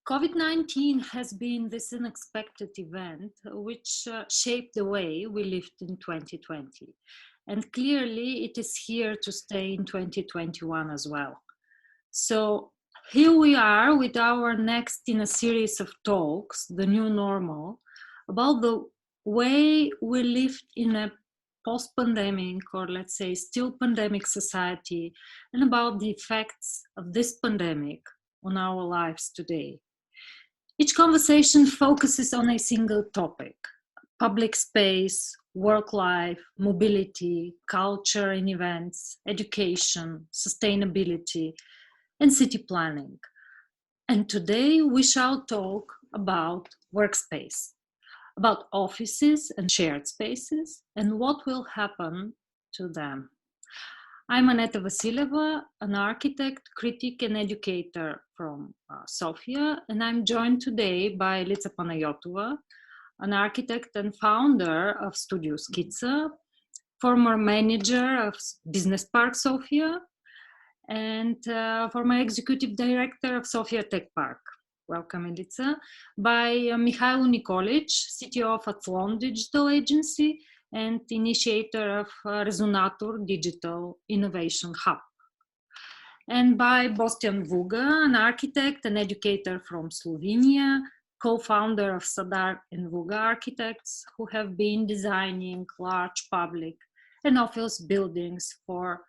COVID-19 has been this unexpected event which shaped the way we lived in 2020. And clearly it is here to stay in 2021 as well. So here we are with our next in a series of talks, The New Normal, about the way we lived in a post-pandemic, or let's say still pandemic society, and about the effects of this pandemic on our lives today. Each conversation focuses on a single topic: public space, work life, mobility, culture and events, education, sustainability, and city planning. And today we shall talk about workspace, about offices and shared spaces, and what will happen to them. I'm Aneta Vasileva, an architect, critic, and educator from Sofia, and I'm joined today by Lica Panayotova, an architect and founder of Studio Skica, former manager of Business Park Sofia, and former executive director of Sofia Tech Park. Welcome, Lica. By Mihailo Nikolic, CTO of Athlon Digital Agency and initiator of Resonator Digital Innovation Hub. And by Bostian Vuga, an architect and educator from Slovenia, co-founder of Sadar and Vuga Architects, who have been designing large public and office buildings for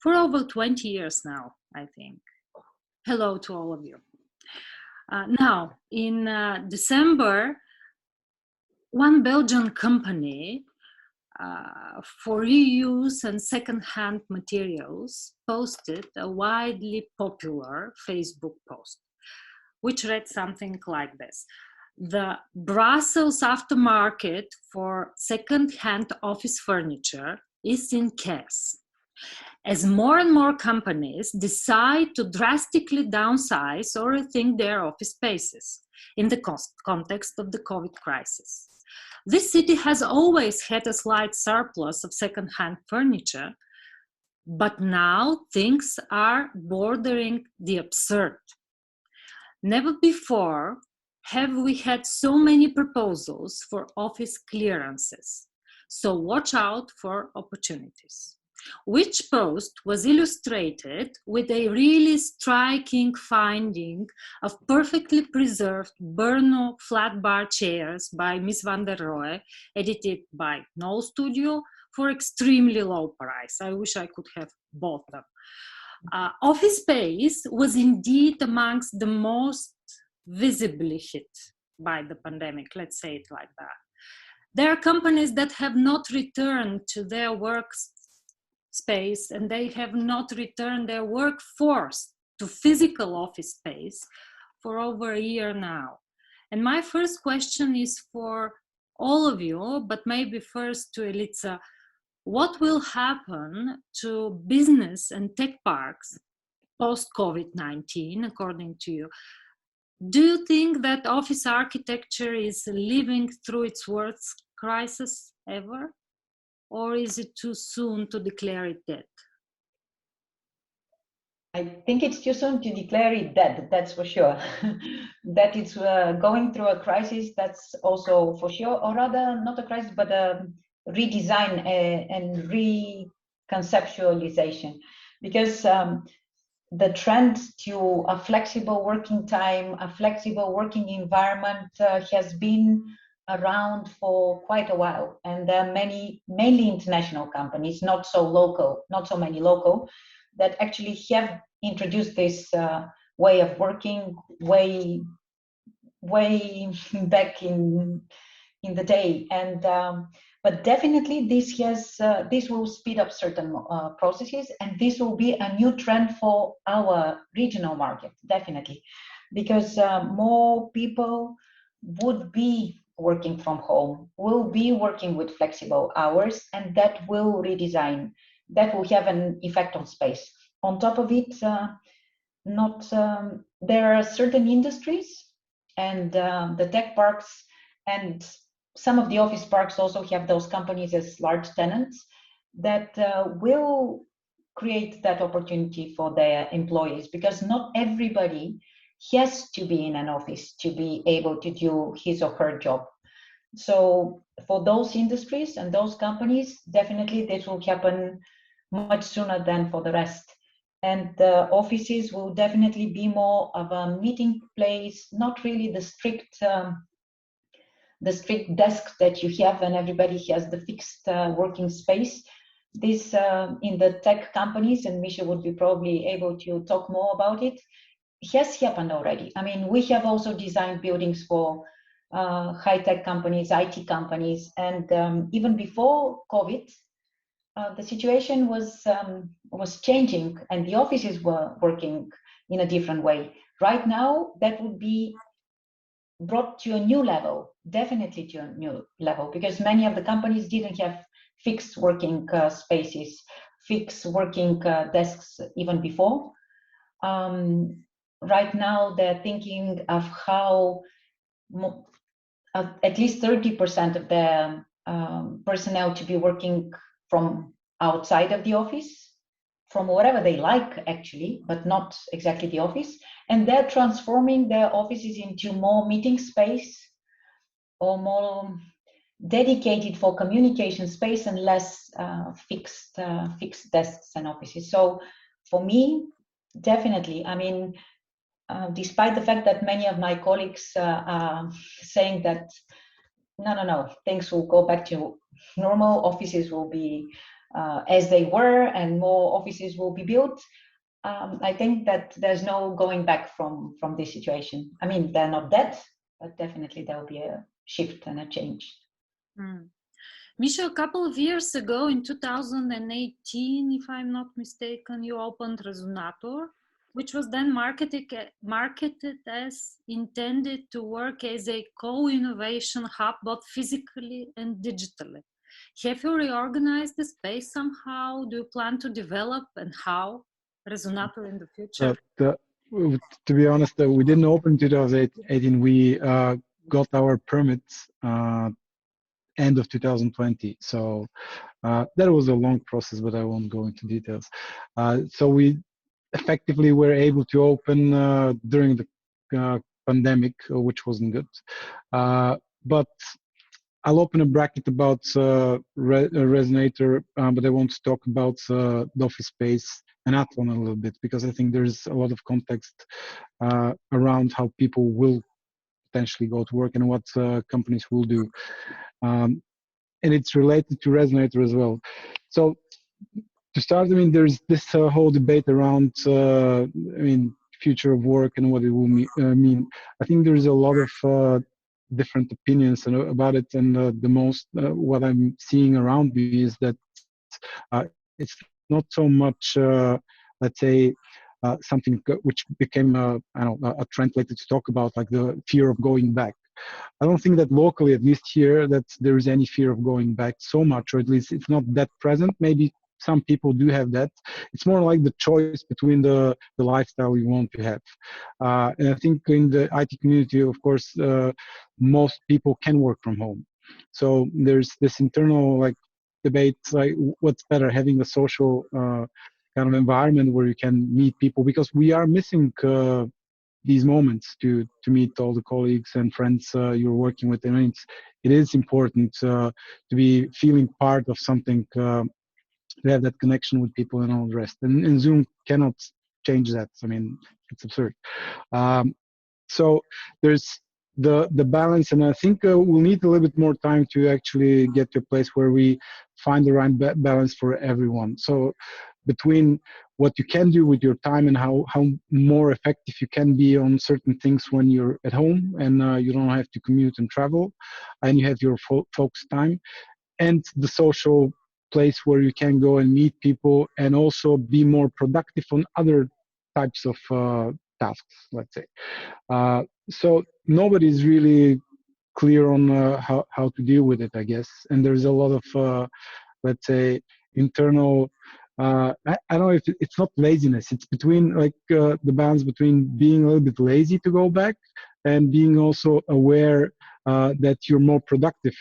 over 20 years now, I think. Hello to all of you. Now, in December, one Belgian company for reuse and second-hand materials posted a widely popular Facebook post, which read something like this: the Brussels aftermarket for second-hand office furniture is in chaos, as more and more companies decide to drastically downsize or rethink their office spaces in the context of the COVID crisis. This city has always had a slight surplus of second-hand furniture, but now things are bordering the absurd. Never before have we had so many proposals for office clearances, so watch out for opportunities. Which post was illustrated with a really striking finding of perfectly preserved Brno flat bar chairs by Miss van der Rohe, edited by Knoll Studio for extremely low price. I wish I could have bought them. Office space was indeed amongst the most visibly hit by the pandemic, let's say it like that. There are companies that have not returned to their workspace, and they have not returned their workforce to physical office space for over a year now. And my first question is for all of you, but maybe first to Lica. What will happen to business and tech parks post-COVID-19, according to you? Do you think that office architecture is living through its worst crisis ever? Or is it too soon to declare it dead? I think it's too soon to declare it dead, that's for sure. That it's going through a crisis, that's also for sure, or rather not a crisis, but a redesign and reconceptualization. Because the trend to a flexible working time, a flexible working environment has been around for quite a while, and there are many, mainly international companies, not so many local, that actually have introduced this way of working way back in the day. And but definitely this will speed up certain processes, and this will be a new trend for our regional market, definitely, because more people would be working from home, will be working with flexible hours, and that will redesign, that will have an effect on space. On top of it, there are certain industries and the tech parks and some of the office parks also have those companies as large tenants that will create that opportunity for their employees, because not everybody has to be in an office to be able to do his or her job. So for those industries and those companies, definitely this will happen much sooner than for the rest. And the offices will definitely be more of a meeting place, not really the strict desk that you have and everybody has the fixed working space. This in the tech companies, and Misha would be probably able to talk more about it, has happened already. I mean, we have also designed buildings for high-tech companies, IT companies, and even before COVID, the situation was changing and the offices were working in a different way. Right now, that would be brought to a new level, definitely to a new level, because many of the companies didn't have fixed working spaces, fixed working desks even before. Right now, they're thinking of how at least 30% of their personnel to be working from outside of the office, from wherever they like actually, but not exactly the office. And they're transforming their offices into more meeting space or more dedicated for communication space and less fixed desks and offices. So for me, definitely, I mean, despite the fact that many of my colleagues are saying that no, things will go back to normal, offices will be as they were and more offices will be built, I think that there's no going back from this situation. I mean, they're not dead, but definitely there will be a shift and a change. Misha, a couple of years ago in 2018, if I'm not mistaken, you opened Resonator, which was then marketed as intended to work as a co-innovation hub, both physically and digitally. Have you reorganized the space somehow? Do you plan to develop, and how, Resonator in the future? To be honest, we didn't open in 2018. We got our permits end of 2020. So that was a long process, but I won't go into details. So we effectively were able to open during the pandemic, which wasn't good. But I'll open a bracket about Resonator, but I want to talk about the office space and Athlon a little bit, because I think there's a lot of context around how people will potentially go to work and what companies will do. And it's related to Resonator as well. So to start, I mean, there's this whole debate around, future of work and what it will mean. I think there's a lot of different opinions about it, and the most what I'm seeing around me is that it's not so much, let's say, something which became a trend later to talk about, like the fear of going back. I don't think that locally, at least here, that there is any fear of going back so much, or at least it's not that present. Maybe some people do have that. It's more like the choice between the lifestyle you want to have. And I think in the IT community, of course, most people can work from home. So there's this internal debate, like what's better, having a social kind of environment where you can meet people, because we are missing these moments to meet all the colleagues and friends you're working with. I mean, it is important to be feeling part of something, to have that connection with people and all the rest. And Zoom cannot change that. I mean, it's absurd. So there's the balance, and I think we'll need a little bit more time to actually get to a place where we find the right balance for everyone. So between what you can do with your time and how more effective you can be on certain things when you're at home and you don't have to commute and travel, and you have your focus time, and the social place where you can go and meet people and also be more productive on other types of tasks, let's say. So nobody's really clear on how to deal with it, I guess. And there's a lot of, let's say, internal, I don't know if it's not laziness. It's between the balance between being a little bit lazy to go back and being also aware that you're more productive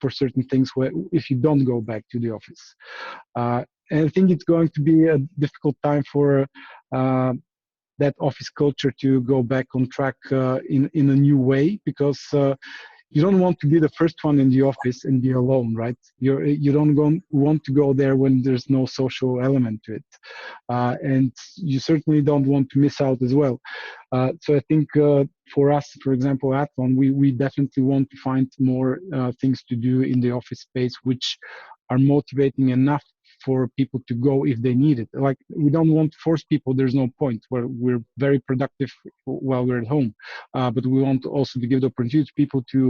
for certain things if you don't go back to the office. And I think it's going to be a difficult time for that office culture to go back on track in a new way, because you don't want to be the first one in the office and be alone, right? You don't want to go there when there's no social element to it, and you certainly don't want to miss out as well. So I think for us, for example, at One, we definitely want to find more things to do in the office space, which are motivating enough for people to go if they need it. Like, we don't want to force people. There's no point. We're very productive while we're at home, but we want also to give the opportunity to people to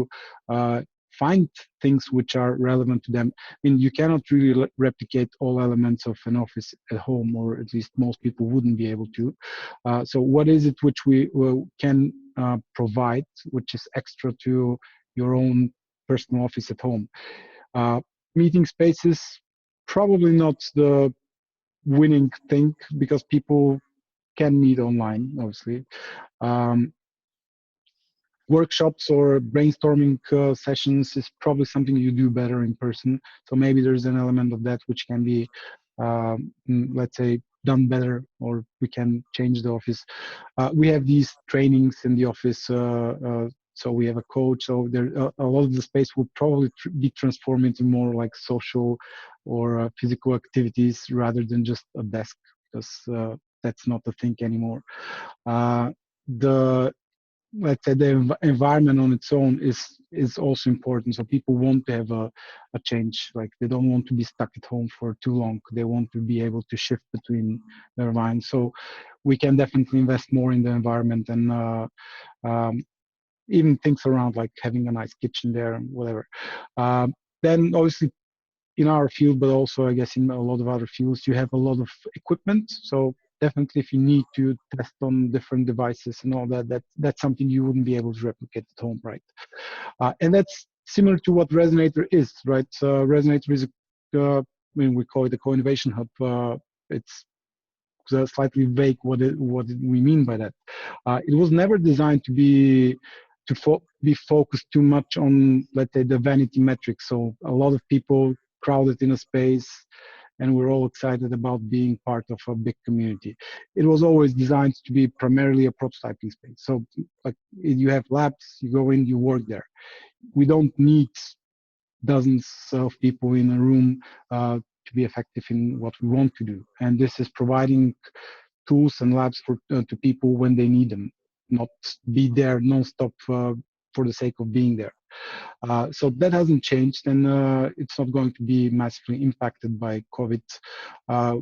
find things which are relevant to them. I mean, you cannot really replicate all elements of an office at home, or at least most people wouldn't be able to. So what is it which we can provide, which is extra to your own personal office at home? Meeting spaces, probably not the winning thing, because people can meet online, obviously. Workshops or brainstorming sessions is probably something you do better in person. So maybe there's an element of that which can be, let's say, done better, or we can change the office. We have these trainings in the office. So we have a coach. So there, a lot of the space will probably be transformed into more like social or physical activities rather than just a desk, because that's not the thing anymore. Let's say the environment on its own is also important. So people want to have a change. Like, they don't want to be stuck at home for too long. They want to be able to shift between their environments. So we can definitely invest more in the environment, and even things around like having a nice kitchen there and whatever. Then obviously in our field, but also I guess in a lot of other fields, you have a lot of equipment. So definitely if you need to test on different devices and all that, that's something you wouldn't be able to replicate at home, right? And that's similar to what Resonator is, right? Resonator is, I mean, we call it a co-innovation hub. It's slightly vague what we mean by that. It was never designed to be focused too much on, let's say, the vanity metrics. So a lot of people crowded in a space, and we're all excited about being part of a big community. It was always designed to be primarily a prototyping space. So like, you have labs, you go in, you work there. We don't need dozens of people in a room to be effective in what we want to do. And this is providing tools and labs to people when they need them, not be there nonstop for the sake of being there. So that hasn't changed, and it's not going to be massively impacted by COVID.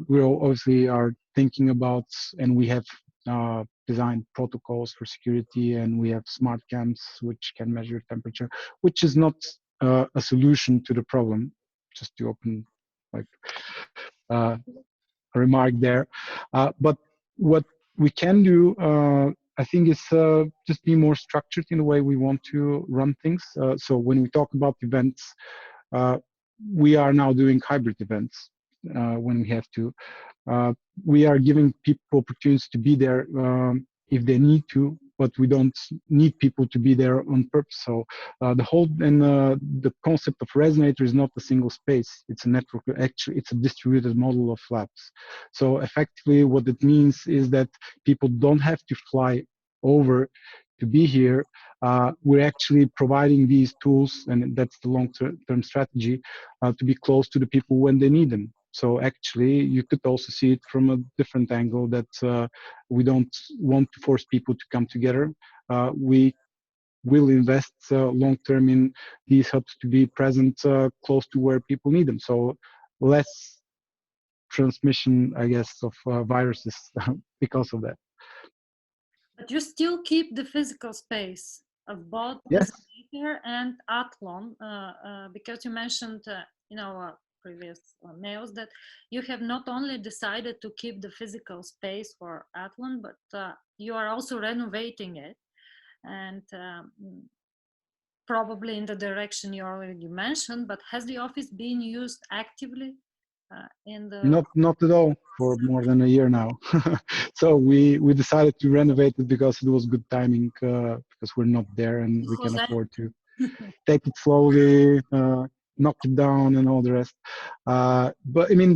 We obviously are thinking about, and we have designed protocols for security, and we have smart cams which can measure temperature, which is not a solution to the problem. Just to open like a remark there, but what we can do, I think, is just be more structured in the way we want to run things. So when we talk about events, we are now doing hybrid events when we have to. We are giving people opportunities to be there if they need to, but we don't need people to be there on purpose. So the concept of Resonator is not a single space. It's a network. Actually, it's a distributed model of labs. So effectively, what it means is that people don't have to fly over to be here. We're actually providing these tools, and that's the long-term strategy, to be close to the people when they need them. So actually, you could also see it from a different angle, that we don't want to force people to come together. We will invest long-term in these hubs to be present close to where people need them. So less transmission, I guess, of viruses because of that. But you still keep the physical space of both Yes. Resonator and Athlon, because you mentioned in our previous mails that you have not only decided to keep the physical space for Athlon, but you are also renovating it, and probably in the direction you already mentioned. But has the office been used actively in the... Not at all, for more than a year now. So we decided to renovate it because it was good timing, because we're not there and we can afford to take it slowly, knock it down and all the rest. But I mean,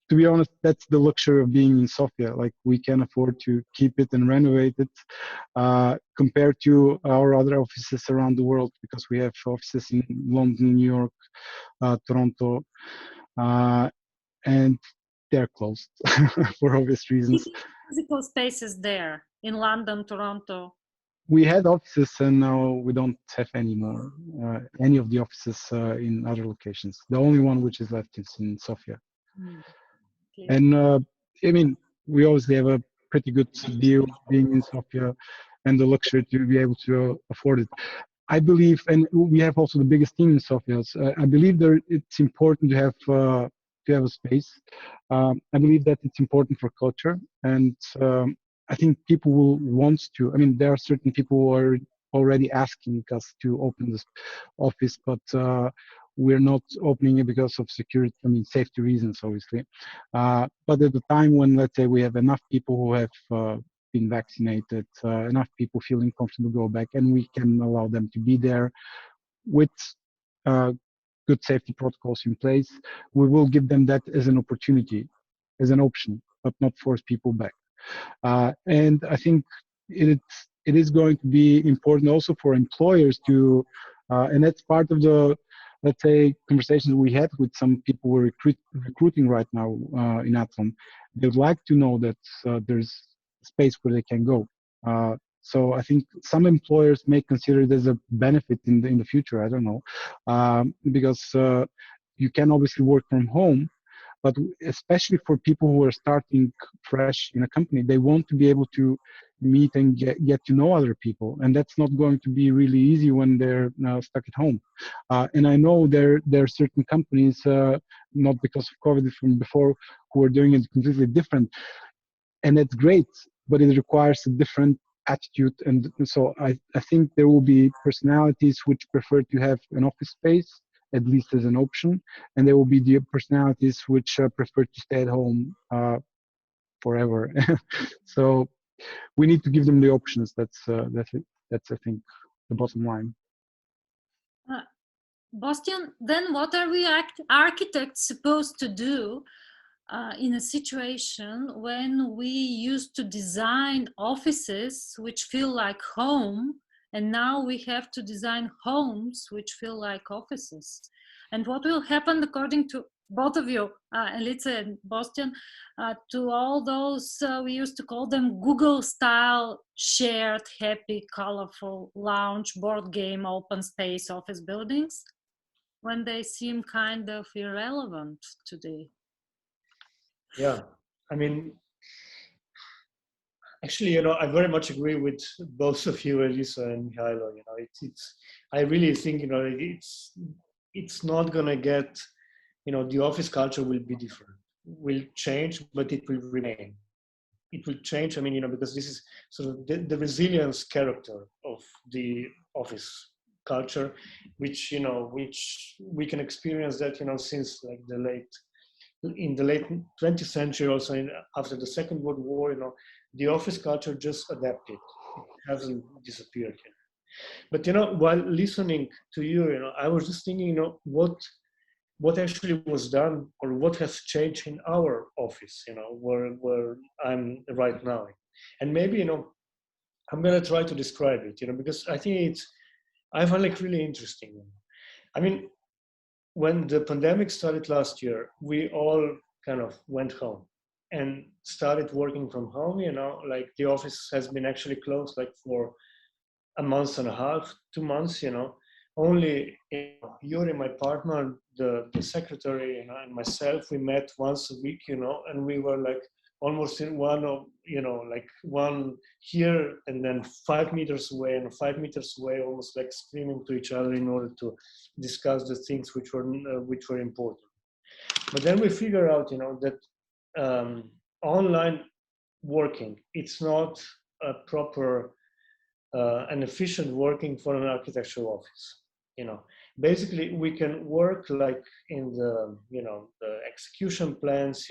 to be honest, that's the luxury of being in Sofia. Like, we can afford to keep it and renovate it, compared to our other offices around the world, because we have offices in London, New York, Toronto, and they're closed for obvious reasons. Physical spaces there in London, Toronto. We had offices, and now we don't have any more. Any of the offices in other locations. The only one which is left is in Sofia. Okay. And I mean, we obviously have a pretty good deal being in Sofia, and the luxury to be able to afford it. I believe, and we have also the biggest team in Sofia. So I believe it's important to have a space. I believe that it's important for culture, and I think people will want to. I mean, there are certain people who are already asking us to open this office, but we're not opening it because of security. I mean, safety reasons, obviously. But at the time when, let's say, we have enough people who have been vaccinated, enough people feeling comfortable to go back, and we can allow them to be there with good safety protocols in place, we will give them that as an opportunity, as an option, but not force people back. And I think it is going to be important also for employers to, and that's part of the, let's say, conversations we had with some people we're recruiting right now in Athlon. They'd like to know that there's space where they can go. So I think some employers may consider it as a benefit in the future. I don't know, because you can obviously work from home, but especially for people who are starting fresh in a company, they want to be able to meet and get to know other people, and that's not going to be really easy when they're stuck at home. And I know there are certain companies, not because of COVID from before, who are doing it completely different, and that's great, but it requires a different attitude. And so I think there will be personalities which prefer to have an office space, at least as an option, and there will be the personalities which prefer to stay at home forever. So we need to give them the options. That's it. That's, I think, the bottom line. Bastian, then what are we architects supposed to do in a situation when we used to design offices which feel like home, and now we have to design homes which feel like offices? And what will happen, according to both of you, Eliza and Bastian, to all those, we used to call them Google-style, shared, happy, colorful, lounge, board game, open space office buildings, when they seem kind of irrelevant today? Yeah, I mean, actually, I very much agree with both of you, Elisa and Mihailo. I really think, it's not gonna get, the office culture will be different, will change, but it will remain. It will change. I mean, because this is sort of the resilience character of the office culture, which we can experience that, since like in the late 20th century, also after the Second World War, the office culture just adapted. It hasn't disappeared yet. But while listening to you, I was just thinking, what actually was done, or what has changed in our office, where I'm right now. And maybe, I'm gonna try to describe it, because I think I find it really interesting. I mean, when the pandemic started last year, we all kind of went home and started working from home. Like the office has been actually closed like for a month and a half, 2 months. Only Yuri, my partner, the secretary, and myself, we met once a week. And we were like almost in one of like one here and then 5 meters away and 5 meters away, almost like screaming to each other in order to discuss the things which were important. But then we figure out that online working, it's not a proper and efficient working for an architectural office. Basically we can work like in the the execution plans,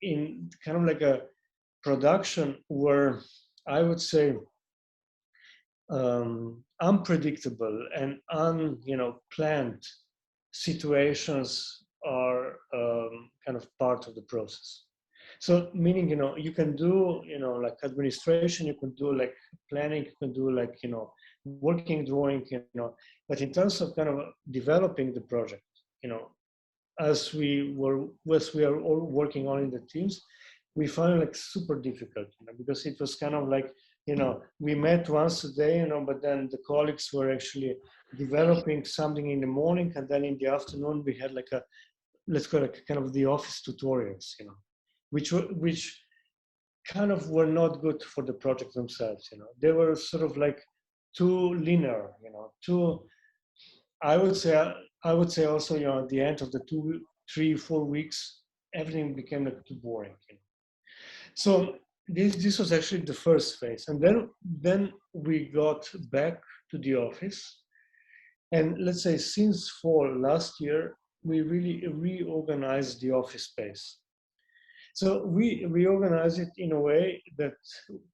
in kind of like a production where I would say unpredictable and planned situations are kind of part of the process. So meaning, you can do, like administration, you can do like planning, you can do like, working, drawing, but in terms of kind of developing the project, as we are all working on in the teams, we found it like super difficult, because it was kind of like, we met once a day, but then the colleagues were actually developing something in the morning, and then in the afternoon we had like let's call it kind of the office tutorials, which kind of were not good for the project themselves. They were sort of like too linear, too. I would say also, at the end of the 2, 3, 4 weeks, everything became like too boring. So this was actually the first phase, and then we got back to the office, and let's say since fall last year, we really reorganized the office space. So we reorganize it in a way that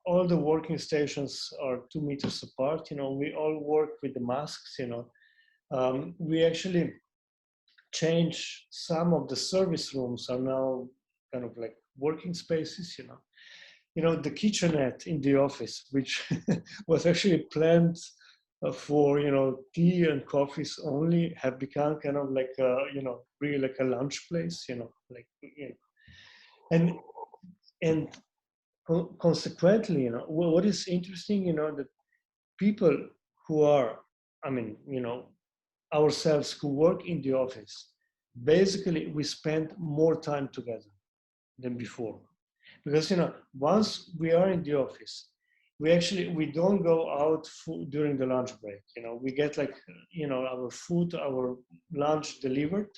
all the working stations are 2 meters apart. We all work with the masks. We actually change some of the service rooms are now kind of like working spaces. The kitchenette in the office, which was actually planned for tea and coffees only, have become kind of like really like a lunch place. And consequently, what is interesting, that people who are, ourselves who work in the office, basically we spend more time together than before. Because, once we are in the office, we don't go out during the lunch break. We get like, our food, our lunch delivered.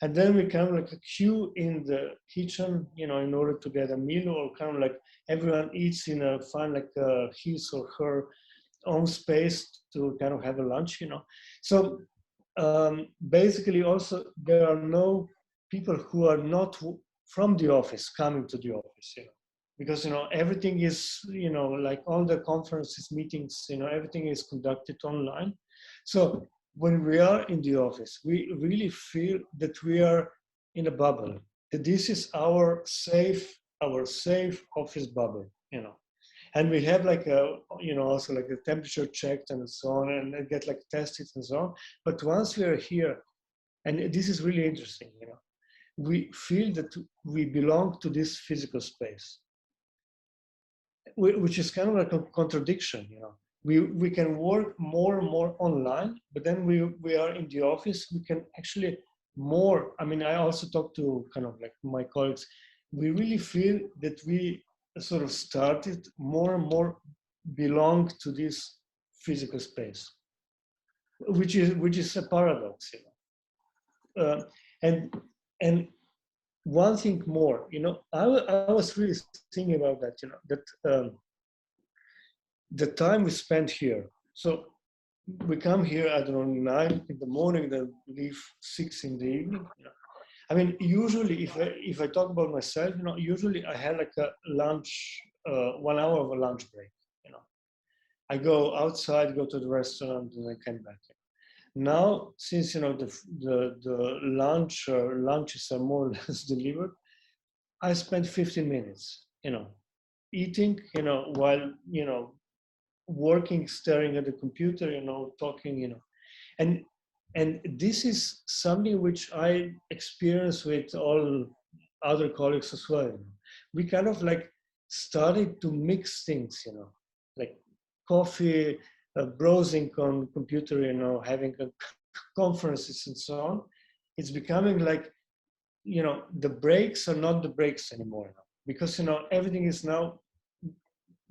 And then we kind of like a queue in the kitchen, in order to get a meal, or kind of like everyone eats find like his or her own space to kind of have a lunch, So basically also there are no people who are not from the office coming to the office, because, everything is, like all the conferences, meetings, everything is conducted online. So when we are in the office, we really feel that we are in a bubble, that this is our safe office bubble, and we have like also like a temperature checked and so on, and get like tested and so on. But once we are here, and this is really interesting, we feel that we belong to this physical space, which is kind of like a contradiction, We can work more and more online, but then we are in the office, we can actually more, I also talk to kind of like my colleagues, we really feel that we sort of started more and more belong to this physical space, which is a paradox, and one thing more, I was really thinking about that, that the time we spend here. So we come here, I don't know, 9 in the morning, then leave 6 in the evening. Usually if I talk about myself, usually I had like a lunch, 1 hour of a lunch break. I go outside, go to the restaurant, and I come back. Now, since the lunches are more or less delivered, I spend 15 minutes, eating, while working, staring at the computer, talking, and this is something which I experience with all other colleagues as well. We kind of like started to mix things, like coffee, browsing on computer, having conferences and so on. It's becoming like, the breaks are not the breaks anymore, because, everything is now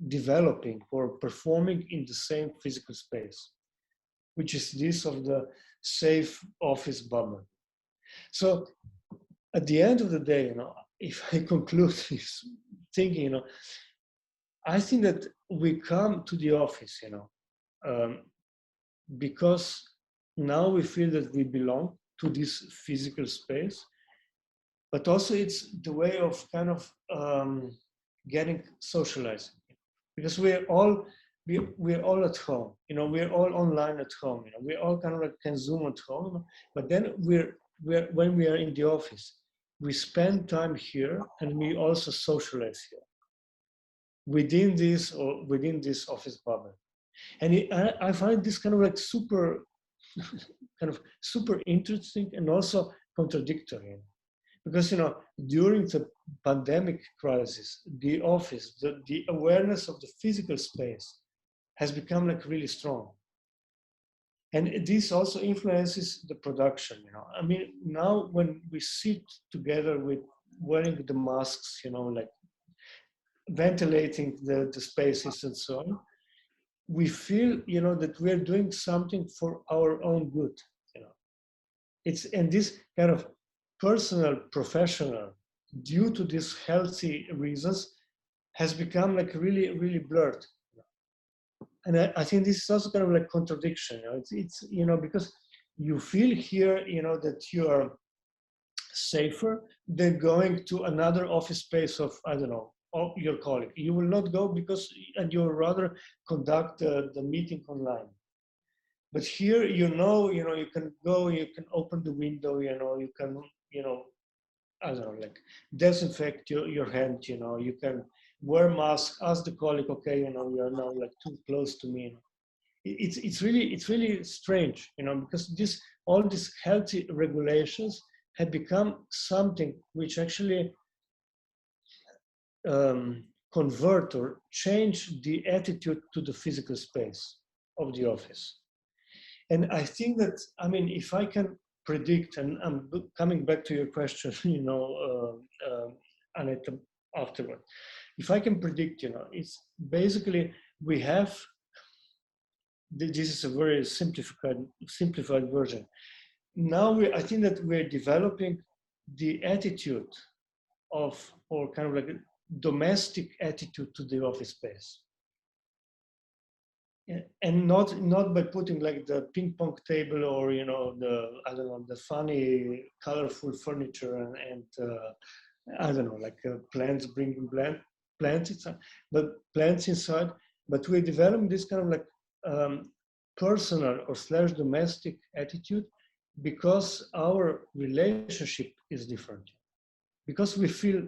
developing or performing in the same physical space, which is this of the safe office bubble. So at the end of the day, if I conclude this thinking, I think that we come to the office, because now we feel that we belong to this physical space, but also it's the way of kind of getting socializing, because we're all at home, we're all online at home, we all kind of like can Zoom at home, but then when we are in the office, we spend time here and we also socialize here within this office bubble. And I find this kind of like super interesting and also contradictory. Because, during the pandemic crisis, the office, the awareness of the physical space has become like really strong. And this also influences the production, I mean, now when we sit together with wearing the masks, like ventilating the spaces and so on, we feel, that we're doing something for our own good, and this kind of personal, professional, due to these healthy reasons, has become like really, really blurred. And I think this is also kind of like contradiction. It's because you feel here, that you are safer than going to another office space of, I don't know, of your colleague. You will not go and you will rather conduct the meeting online. But here, you can go, you can open the window, you can, I don't know, like disinfect your hand, you can wear mask, ask the colleague, okay, you're now like too close to me. It's really strange, because all these healthy regulations have become something which actually convert or change the attitude to the physical space of the office. And I think that, I mean, if I can predict, and I'm coming back to your question, Aneta, afterward. If I can predict, it's basically we have, this is a very simplified version. Now I think that we're developing the attitude of, or kind of like a domestic attitude to the office space. And not by putting like the ping pong table or the funny colorful furniture and I don't know, like plants, bringing plants inside, but we're developing this kind of like personal or / domestic attitude because our relationship is different, because we feel,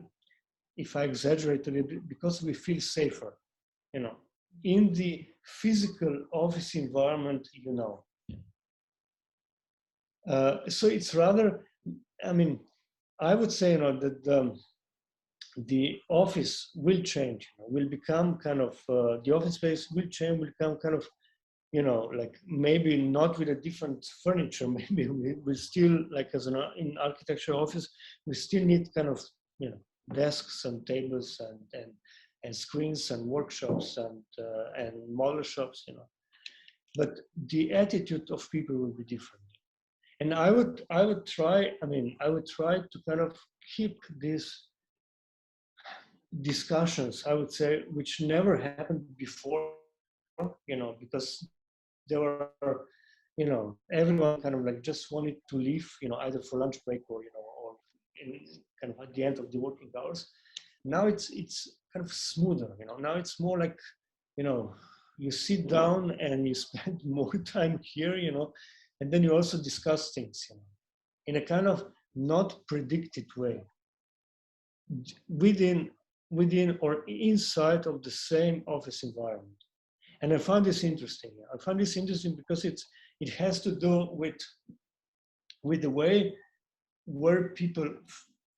if I exaggerate a little bit, because we feel safer, in the physical office environment, So it's rather, I mean, I would say, that the office will change, will become kind of, the office space will change, will become kind of, like maybe not with a different furniture, maybe we still, like as in architecture office, we still need kind of, desks and tables and screens and workshops and model shops, but the attitude of people will be different. And I would try to kind of keep these discussions, I would say, which never happened before, because there were, everyone kind of like just wanted to leave, either for lunch break or in kind of at the end of the working hours. Now it's kind of smoother, now it's more like, you sit down and you spend more time here, and then you also discuss things, in a kind of not predicted way, within or inside of the same office environment. And I find this interesting. I find this interesting because it has to do with the way where people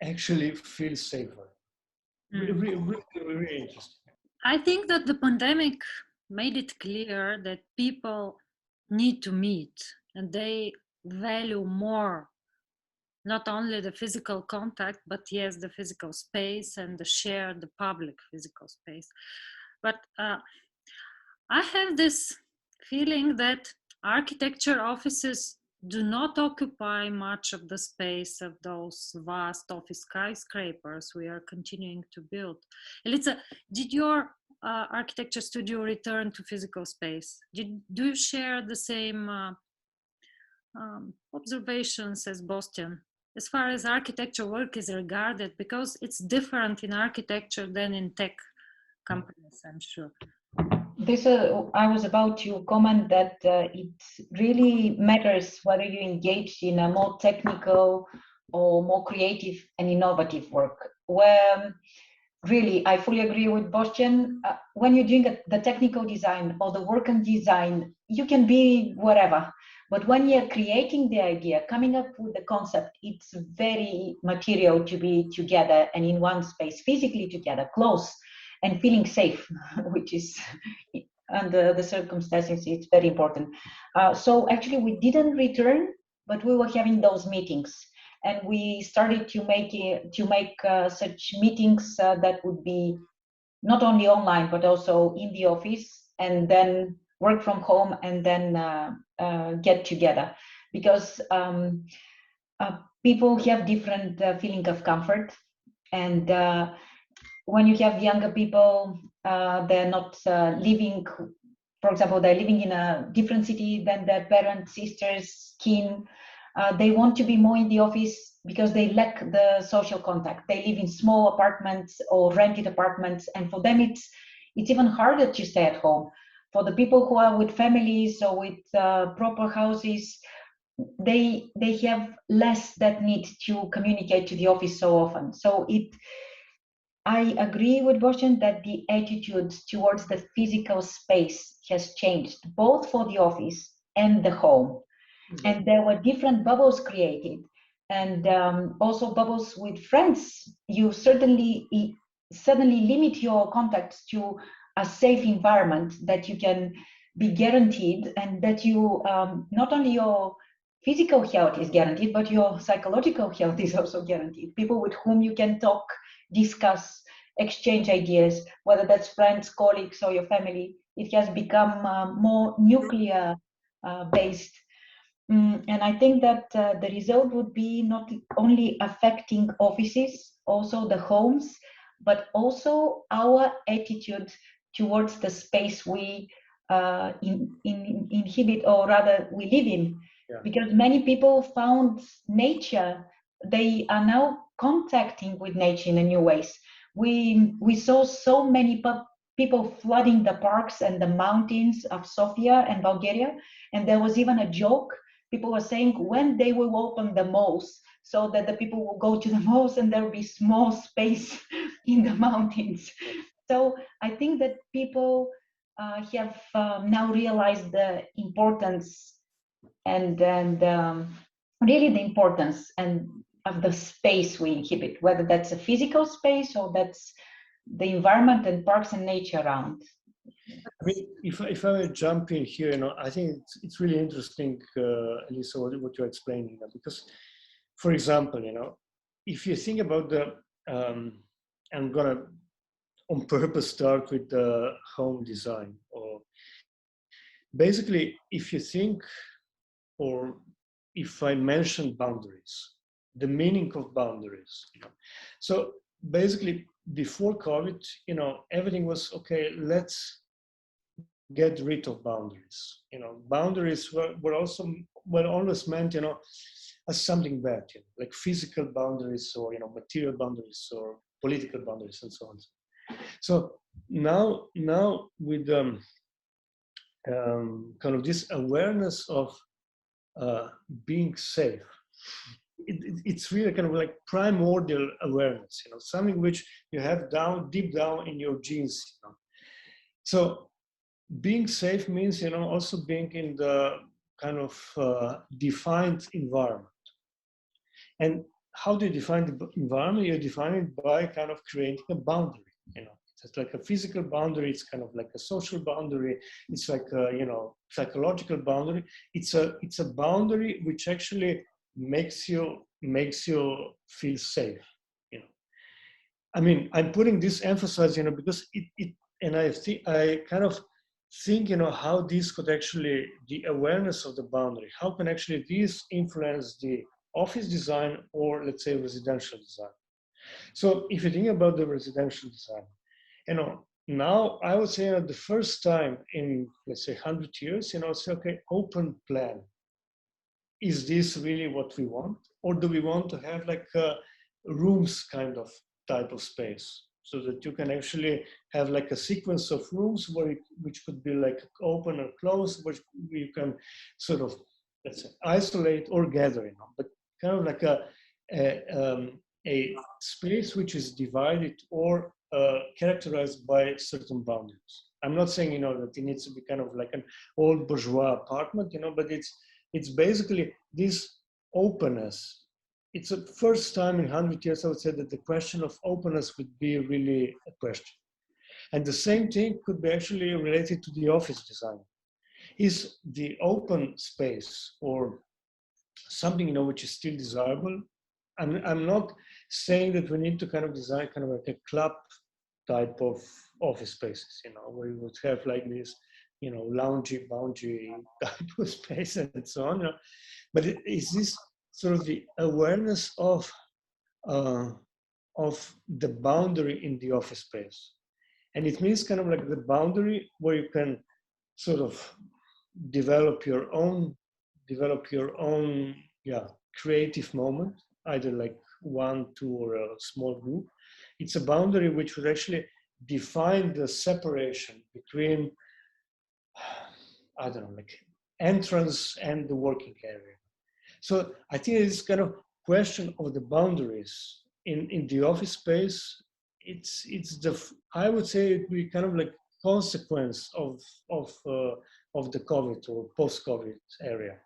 actually feel safer. Really, really interesting. I think that the pandemic made it clear that people need to meet, and they value more not only the physical contact, but yes, the physical space and the public physical space. But I have this feeling that architecture offices do not occupy much of the space of those vast office skyscrapers we are continuing to build. Elitsa, did your architecture studio return to physical space? Do you share the same observations as Bastian, as far as architecture work is regarded, because it's different in architecture than in tech companies, I'm sure? I was about to comment that it really matters whether you engage in a more technical or more creative and innovative work. Where really, I fully agree with Bostian. When you're doing the technical design or the work and design, you can be whatever. But when you're creating the idea, coming up with the concept, it's very material to be together and in one space, physically together, close, and feeling safe, which is under the circumstances, it's very important. So actually, we didn't return, but we were having those meetings. And we started to make such meetings that would be not only online, but also in the office, and then work from home, and then get together. Because people have different feeling of comfort. And when you have younger people, they're not living, for example, they're living in a different city than their parents, sisters, kin. They want to be more in the office because they lack the social contact. They live in small apartments or rented apartments, and for them it's even harder to stay at home. For the people who are with families or with proper houses, they have less that need to communicate to the office so often. So I agree with Bostian that the attitude towards the physical space has changed, both for the office and the home. And there were different bubbles created, and also bubbles with friends. You suddenly limit your contacts to a safe environment that you can be guaranteed, and that you not only your physical health is guaranteed, but your psychological health is also guaranteed. People with whom you can talk, discuss, exchange ideas, whether that's friends, colleagues, or your family. It has become more nuclear based. And I think that the result would be not only affecting offices, also the homes, but also our attitude towards the space we inhibit, or rather we live in. Yeah. Because many people found nature, they are now contacting with nature in a new ways. We saw so many people flooding the parks and the mountains of Sofia and Bulgaria, and there was even a joke. People were saying when they will open the malls, so that the people will go to the malls and there will be small space in the mountains. So I think that people have now realized the importance and really the importance of the space we inhabit, whether that's a physical space or that's the environment and parks and nature around. I mean, if I were jump in here, I think it's really interesting, Elisa, what you're explaining, because, for example, if you think about I'm gonna on purpose start with the home design, or basically, if you think, or if I mention boundaries, the meaning of boundaries, so basically before COVID, everything was okay. Let's get rid of boundaries. Boundaries were always meant, as something bad, like physical boundaries, or material boundaries, or political boundaries, and so on. So now with kind of this awareness of being safe, it's really kind of like primordial awareness, something which you have deep down in your genes. So being safe means, also being in the kind of defined environment. And how do you define the environment? You define it by kind of creating a boundary. It's like a physical boundary. It's kind of like a social boundary. It's like a, psychological boundary. It's a boundary which actually makes you feel safe. I mean, I'm putting this emphasis, because and I kind of think, how this could actually, the awareness of the boundary, how can actually this influence the office design, or let's say residential design. So if you think about the residential design, now I would say the first time in, let's say, 100 years, say, okay, open plan. Is this really what we want? Or do we want to have like rooms kind of type of space? so that you can actually have like a sequence of rooms which could be like open or closed, which you can sort of, let's say, isolate or gather, but kind of like a space which is divided or characterized by certain boundaries. I'm not saying, that it needs to be kind of like an old bourgeois apartment, but it's basically this openness. It's the first time in 100 years, I would say, that the question of openness would be really a question. And the same thing could be actually related to the office design. Is the open space or something, which is still desirable? I'm not saying that we need to kind of design kind of like a club type of office spaces, where you would have like this, loungy, boungy type of space and so on. But is this sort of the awareness of the boundary in the office space? And it means kind of like the boundary where you can sort of develop your own creative moment, either like one, two, or a small group. It's a boundary which would actually define the separation between, I don't know, like entrance and the working area. So I think it's kind of question of the boundaries in the office space. It's I would say it would be kind of like consequence of the COVID or post-COVID area,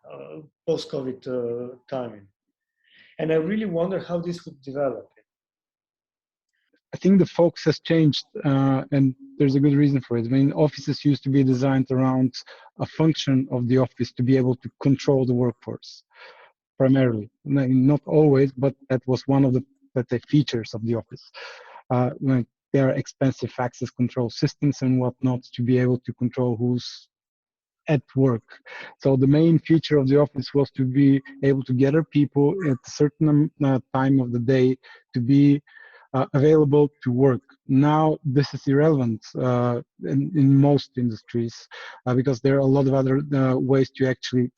post-COVID timing. And I really wonder how this would develop. I think the focus has changed, and there's a good reason for it. I mean, offices used to be designed around a function of the office to be able to control the workforce, primarily. Not always, but that was one of the, let's say, features of the office. Like there are expensive access control systems and whatnot to be able to control who's at work. So the main feature of the office was to be able to gather people at a certain time of the day to be available to work. Now this is irrelevant in most industries because there are a lot of other ways to actually,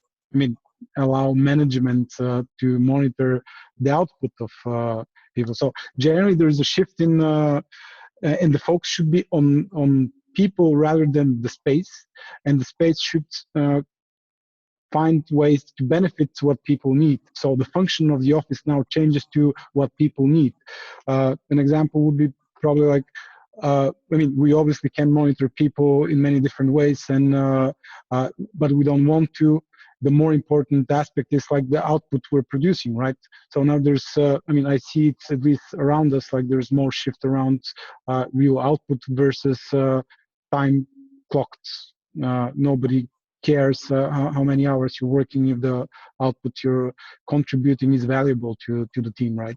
allow management to monitor the output of people. So generally there is a shift in the focus should be on people rather than the space, and the space should find ways to benefit what people need. So the function of the office now changes to what people need. An example would be probably like, we obviously can monitor people in many different ways, and but we don't want to. The more important aspect is like the output we're producing, right? So now there's, I see it at least around us, like there's more shift around real output versus time clocked. Nobody cares how many hours you're working if the output you're contributing is valuable to the team, right?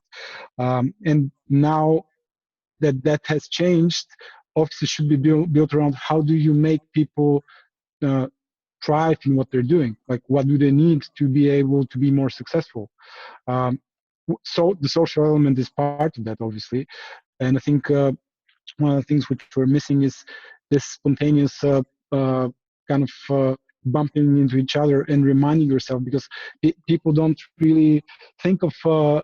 And now that has changed, offices should be built around how do you make people thrive in what they're doing? Like, what do they need to be able to be more successful? So the social element is part of that, obviously. And I think one of the things which we're missing is this spontaneous kind of bumping into each other and reminding yourself, because people don't really think of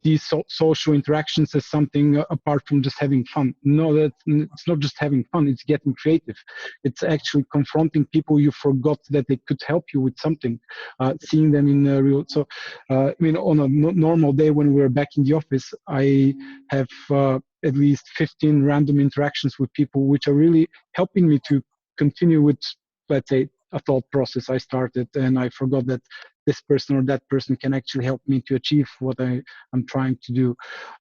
these social interactions as something apart from just having fun. No, it's not just having fun, it's getting creative. It's actually confronting people you forgot that they could help you with something, seeing them in real. So, on a normal day when we're back in the office, I have at least 15 random interactions with people which are really helping me to continue with, let's say, a thought process I started, and I forgot that this person or that person can actually help me to achieve what I'm trying to do.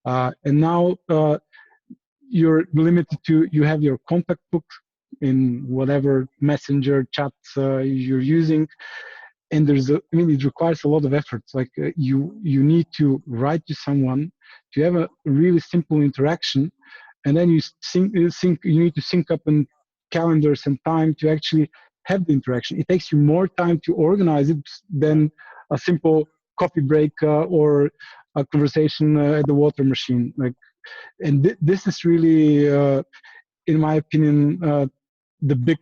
And now you're limited to, you have your contact book in whatever messenger chat you're using, and it requires a lot of effort. Like you need to write to someone to have a really simple interaction, and then you need to sync up in calendars and time to actually have the interaction. It takes you more time to organize it than a simple coffee break or a conversation at the water machine. And this is really, in my opinion, the big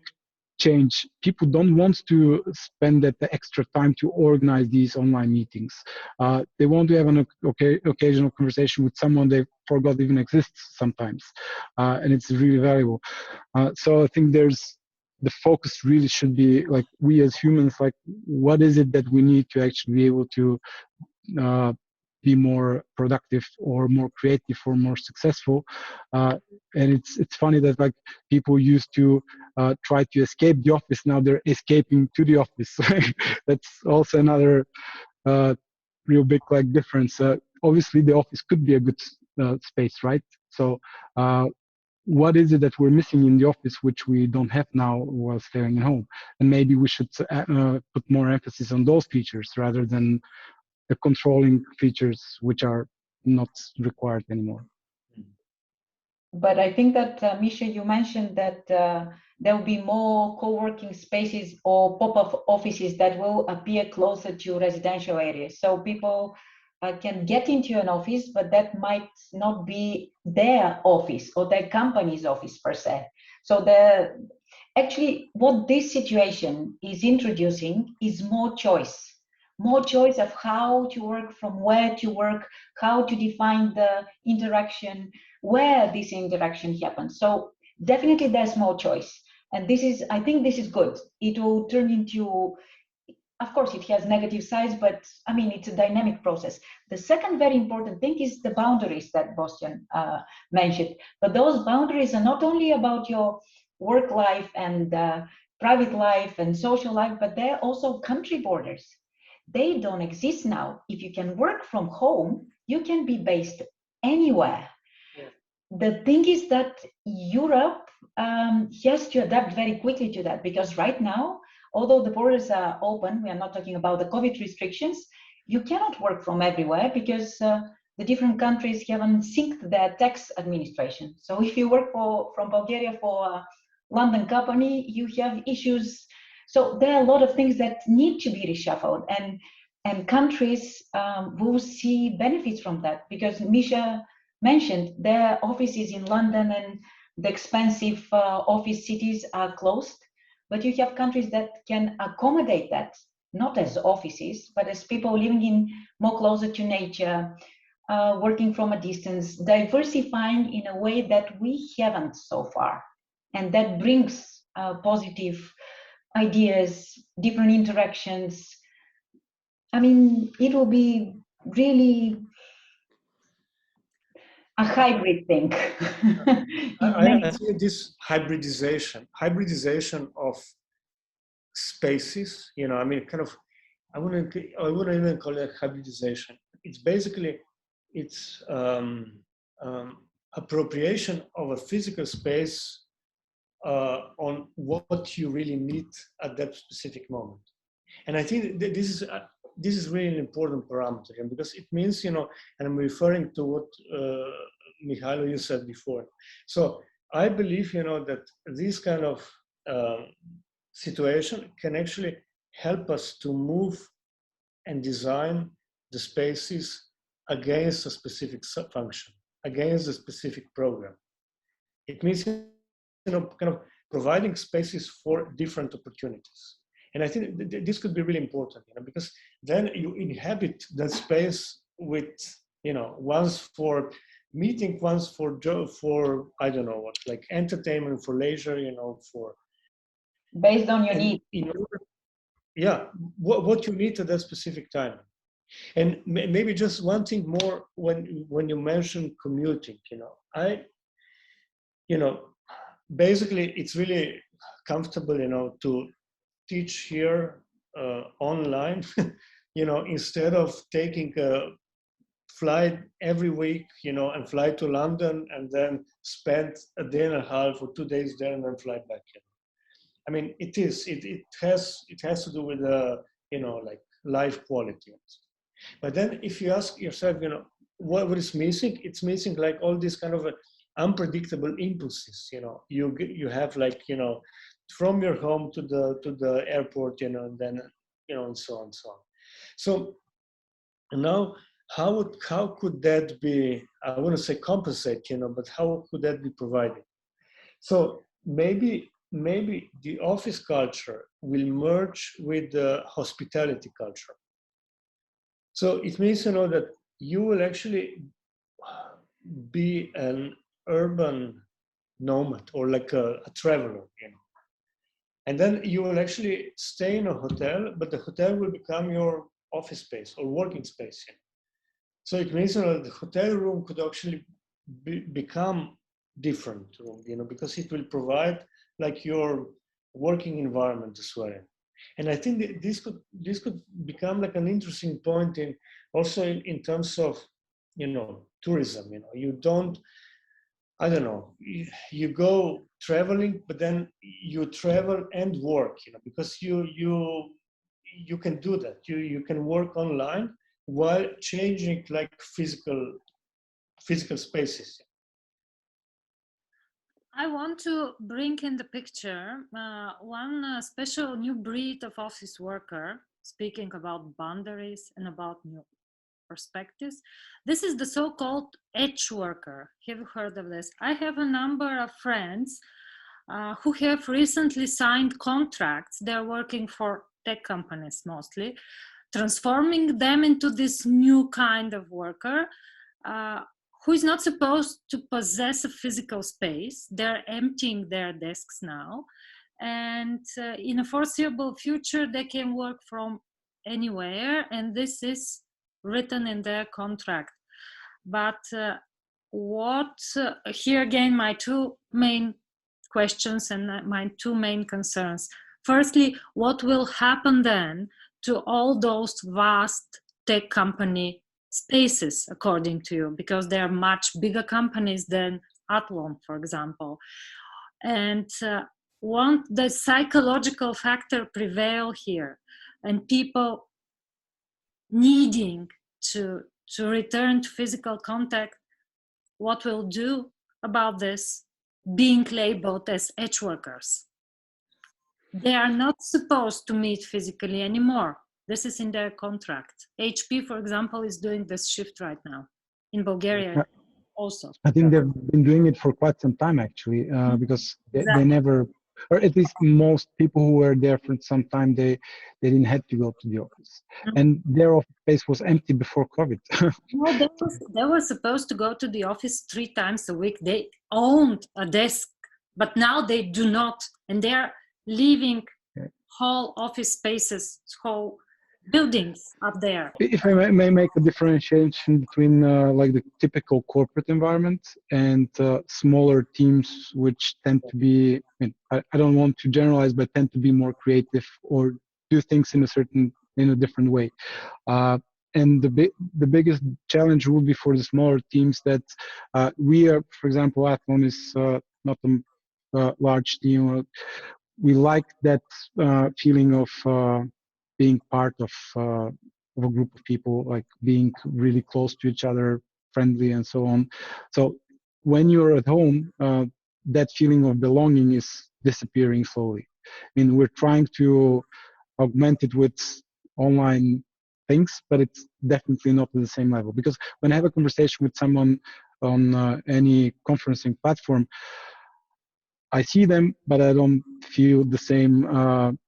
change. People don't want to spend that extra time to organize these online meetings. They want to have an occasional conversation with someone they forgot even exists sometimes, and it's really valuable. So I think the focus really should be like, we as humans, like, what is it that we need to actually be able to be more productive or more creative or more successful. And it's funny that like people used to try to escape the office. Now they're escaping to the office. That's also another real big like difference. Obviously the office could be a good space, right? So what is it that we're missing in the office which we don't have now while staying at home? And maybe we should put more emphasis on those features rather than the controlling features which are not required anymore. But I think that, Misha, you mentioned that there will be more co-working spaces or pop-up offices that will appear closer to residential areas. So people can get into an office, but that might not be their office or their company's office per se. So actually what this situation is introducing is more choice of how to work, from where to work, how to define the interaction, where this interaction happens. So definitely there's more choice. And I think this is good. It will turn into, of course, it has negative sides, but I mean, it's a dynamic process. The second very important thing is the boundaries that Bastian mentioned. But those boundaries are not only about your work life and private life and social life, but they're also country borders. They don't exist now. If you can work from home, you can be based anywhere. Yeah. The thing is that Europe has to adapt very quickly to that, because right now, although the borders are open, we are not talking about the COVID restrictions, you cannot work from everywhere because the different countries haven't synced their tax administration. So if you work from Bulgaria for a London company, you have issues. So there are a lot of things that need to be reshuffled, and countries will see benefits from that, because Misha mentioned their offices in London and the expensive office cities are closed, but you have countries that can accommodate that, not as offices, but as people living in more closer to nature, working from a distance, diversifying in a way that we haven't so far. And that brings positive ideas, different interactions. I mean, it will be really a hybrid thing. I think this hybridization of spaces, you know, I mean, kind of, I wouldn't even call it hybridization. It's basically, it's appropriation of a physical space on what you really need at that specific moment. And I think that this is really an important parameter, and because it means, you know, and I'm referring to what Mihailo, you said before. So I believe, you know, that this kind of situation can actually help us to move and design the spaces against a specific function, against a specific program. It means, you know, kind of providing spaces for different opportunities. And I think this could be really important, you know, because then you inhabit that space with, you know, once for meeting, once for I don't know what, like entertainment, for leisure, you know, for based on your needs. Yeah, what you need at that specific time. And maybe just one thing more, when you mention commuting, you know, basically it's really comfortable, you know, to teach here online, you know, instead of taking a flight every week, you know, and fly to London and then spend a day and a half or 2 days there and then fly back. You know? I mean, it has to do with you know, like life quality. But then if you ask yourself, you know, what is missing? It's missing like all these kind of unpredictable impulses. You know, you have like, you know, from your home to the airport, you know, and then, you know, and so on and so on. So now, how could that be? I want to say compensate, you know, but how could that be provided? So maybe maybe the office culture will merge with the hospitality culture. So it means, that you will actually be an urban nomad or like a traveler, And then you will actually stay in a hotel, but the hotel will become your office space or working space. So it means that the hotel room could actually become different room, because it will provide like your working environment as well. And I think that this could become like an interesting point in terms of tourism. You don't, I don't know, you go traveling, but then you travel and work, because you can do that. You can work online while changing like physical spaces. I want to bring in the picture one special new breed of office worker, speaking about boundaries and about new perspectives. This is the so-called edge worker. Have you heard of this? I have a number of friends who have recently signed contracts. They're working for tech companies mostly, transforming them into this new kind of worker who is not supposed to possess a physical space. They're emptying their desks now. And in a foreseeable future, they can work from anywhere. And this is written in their contract. But here again, my two main questions and my two main concerns. Firstly, what will happen then to all those vast tech company spaces, according to you, because they are much bigger companies than Athlon, for example? And won't the psychological factor prevail here, and people needing to return to physical contact? What we'll do about this being labeled as edge workers? They are not supposed to meet physically anymore. This is in their contract. HP, for example, is doing this shift right now in Bulgaria also. I think they've been doing it for quite some time, actually, because they never, or at least most people who were there for some time, they didn't have to go to the office. And their office space was empty before COVID. No, they were supposed to go to the office 3 times a week. They owned a desk, but now they do not. And they're leaving whole office spaces, whole buildings up there. If I may make a differentiation between like the typical corporate environment and smaller teams, which tend to be, I don't want to generalize, but tend to be more creative or do things in a different way. And the biggest challenge would be for the smaller teams that we are, for example, Athlon is not a large team. We like that feeling of being part of a group of people, like being really close to each other, friendly, and so on. So when you're at home, that feeling of belonging is disappearing slowly. I mean, we're trying to augment it with online things, but it's definitely not at the same level. Because when I have a conversation with someone on any conferencing platform, I see them, but I don't feel the same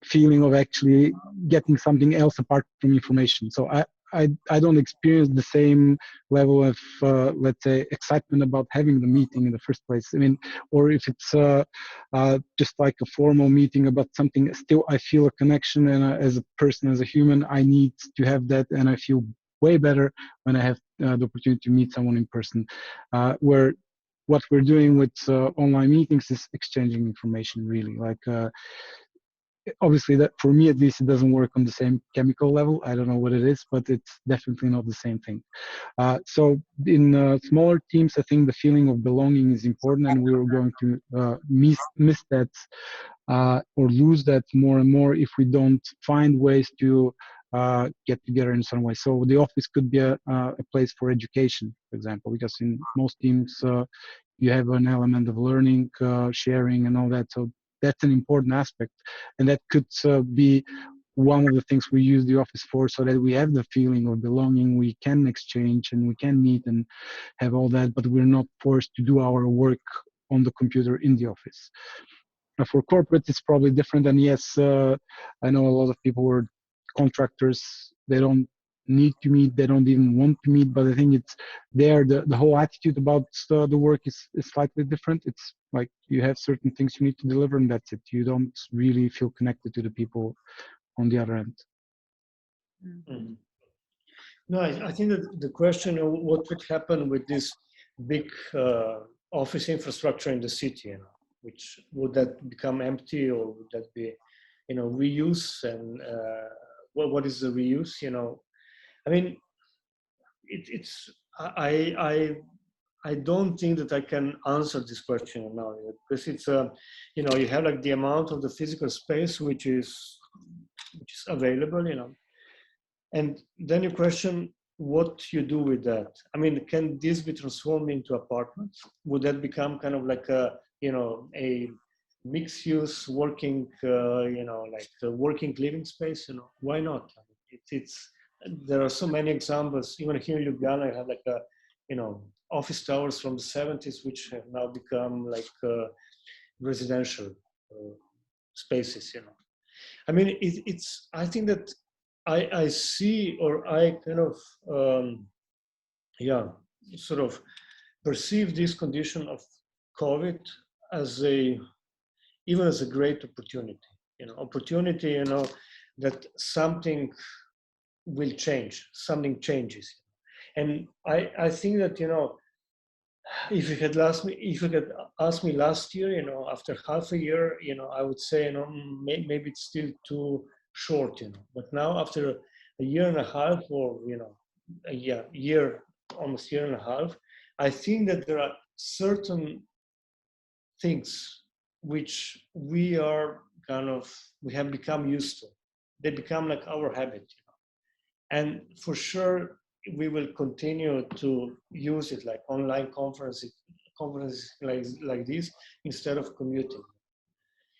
feeling of actually getting something else apart from information. So I don't experience the same level of, let's say, excitement about having the meeting in the first place. I mean, or if it's just like a formal meeting about something, still I feel a connection, and as a person, as a human, I need to have that, and I feel way better when I have the opportunity to meet someone in person. Where what we're doing with online meetings is exchanging information, really. Like, obviously, that for me at least, it doesn't work on the same chemical level. I don't know what it is, but it's definitely not the same thing. So in smaller teams, I think the feeling of belonging is important, and we're going to miss that or lose that more and more if we don't find ways to get together in some way. So the office could be a place for education, for example, because in most teams you have an element of learning, sharing, and all that. So that's an important aspect, and that could be one of the things we use the office for, so that we have the feeling of belonging. We can exchange and we can meet and have all that, but we're not forced to do our work on the computer in the office. For corporate, it's probably different. And yes, I know a lot of people who are contractors. They don't need to meet. They don't even want to meet. But I think it's there. The whole attitude about the work is slightly different. It's like you have certain things you need to deliver, and that's it. You don't really feel connected to the people on the other end. Mm-hmm. No, I think that the question of what would happen with this big office infrastructure in the city, which would that become empty, or would that be, reuse, and what is the reuse? I mean, I don't think that I can answer this question now, because it's you have like the amount of the physical space which is available, and then you question what you do with that. I mean, can this be transformed into apartments? Would that become kind of like a mixed-use working, like a working living space? Why not? There are so many examples. Even here in Ljubljana, I have like office towers from the 70s, which have now become like residential spaces. I mean, I think that I see, or I kind of, sort of perceive this condition of COVID as even as a great opportunity, opportunity, that something will change, something changes. And I think that, if you had asked me last year, after half a year, I would say, maybe it's still too short, but now after a year and a half, or almost year and a half, I think that there are certain things which we have become used to. They become like our habit, and for sure we will continue to use it, like online conferences like this, instead of commuting.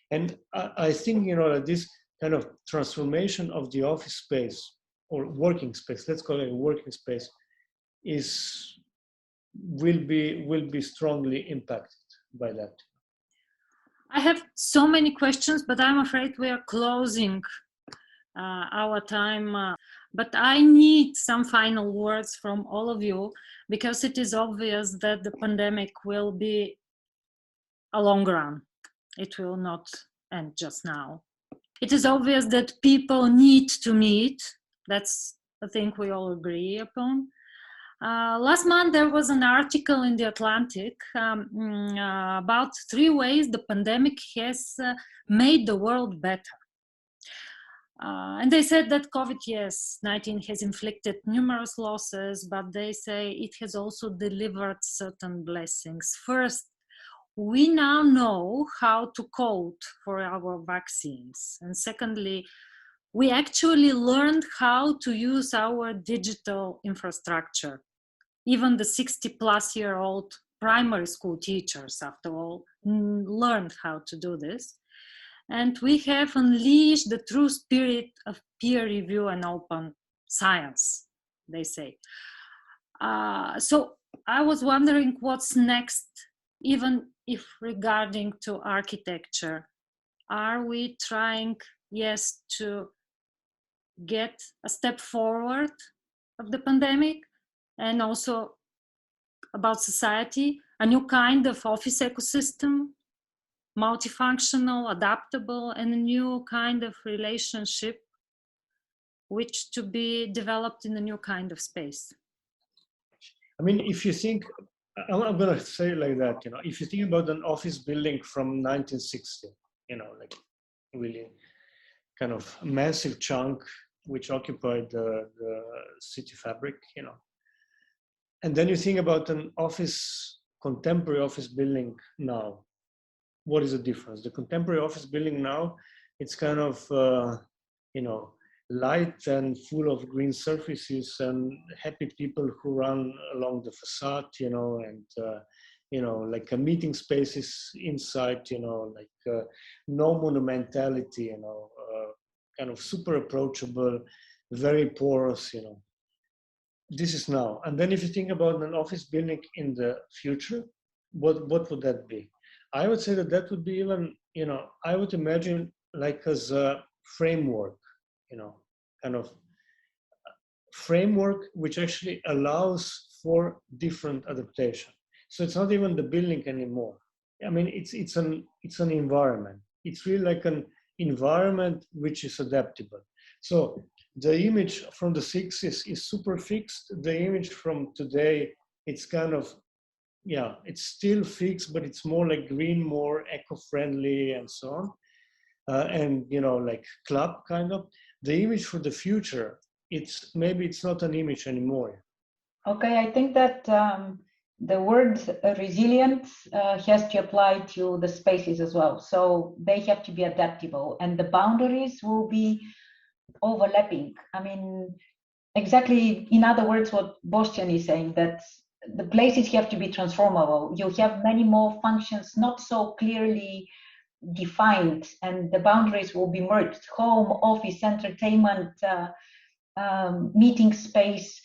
And I think that this kind of transformation of the office space, or working space, let's call it a working space, will be strongly impacted by that. I have so many questions, but I'm afraid we are closing our time. But I need some final words from all of you, because it is obvious that the pandemic will be a long run. It will not end just now. It is obvious that people need to meet. That's a thing we all agree upon. Last month, there was an article in The Atlantic about 3 ways the pandemic has made the world better. And they said that COVID-19 has inflicted numerous losses, but they say it has also delivered certain blessings. First, we now know how to code for our vaccines. And secondly, we actually learned how to use our digital infrastructure. Even the 60-plus-year-old primary school teachers, after all, learned how to do this. And we have unleashed the true spirit of peer review and open science, they say. So I was wondering what's next, even if regarding to architecture. Are we trying, to get a step forward of the pandemic, and also about society, a new kind of office ecosystem, multifunctional, adaptable, and a new kind of relationship, which to be developed in a new kind of space? I mean, if you think, I'm going to say it like that, if you think about an office building from 1960, like really kind of massive chunk which occupied the city fabric, and then you think about an contemporary office building now. What is the difference? The contemporary office building now, it's kind of, light and full of green surfaces and happy people who run along the facade, and, like a meeting spaces inside, like no monumentality, kind of super approachable, very porous, This is now. And then if you think about an office building in the future, what would that be? I would say that would be even, I would imagine like as a framework, kind of framework which actually allows for different adaptation. So it's not even the building anymore. I mean, it's an environment. It's really like an environment which is adaptable. So the image from the 60s is super fixed. The image from today, it's kind of, it's still fixed, but it's more like green, more eco-friendly and so on. And, like club kind of. The image for the future, it's not an image anymore. Okay, I think that the word resilience has to apply to the spaces as well. So they have to be adaptable, and the boundaries will be overlapping. I mean, exactly, in other words, what Bostian is saying, that the places have to be transformable. You have many more functions not so clearly defined, and the boundaries will be merged. Home, office, entertainment, meeting space,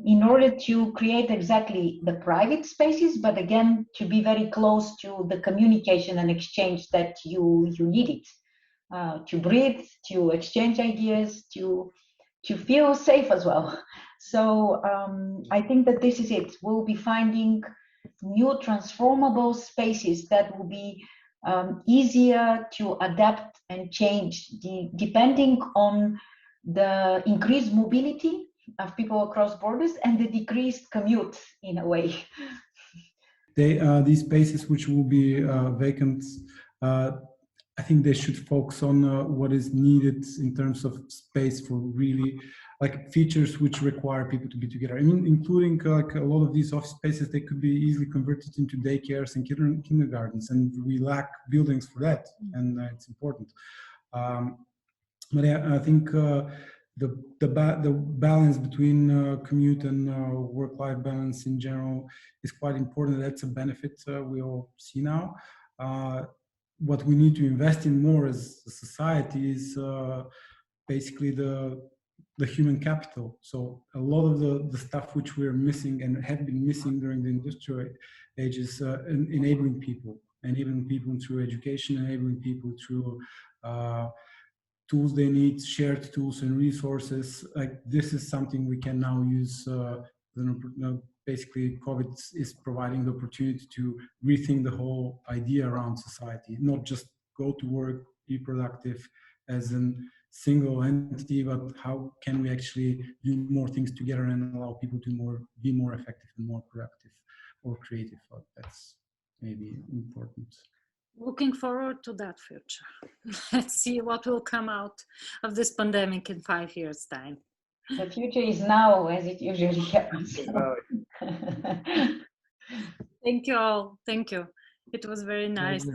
in order to create exactly the private spaces, but again, to be very close to the communication and exchange that you needed, to breathe, to exchange ideas, to feel safe as well. So I think that this is it. We'll be finding new transformable spaces that will be easier to adapt and change depending on the increased mobility of people across borders and the decreased commute in a way. These spaces which will be vacant, I think they should focus on what is needed in terms of space for really like features which require people to be together. I mean, including like a lot of these office spaces, they could be easily converted into daycares and kindergartens, and we lack buildings for that, and it's important. But yeah, I think the balance between commute and work-life balance in general is quite important. That's a benefit we all see now. What we need to invest in more as a society is basically the human capital. So a lot of the stuff which we're missing and have been missing during the industrial age is enabling people through education, enabling people through tools they need, shared tools and resources. Like this is something we can now use. Basically, COVID is providing the opportunity to rethink the whole idea around society, not just go to work, be productive as a single entity, but how can we actually do more things together and allow people to be more effective and more productive or creative. That's maybe important. Looking forward to that future. Let's see what will come out of this pandemic in 5 years' time. The future is now, as it usually happens. Thank you all. Thank you. It was very nice.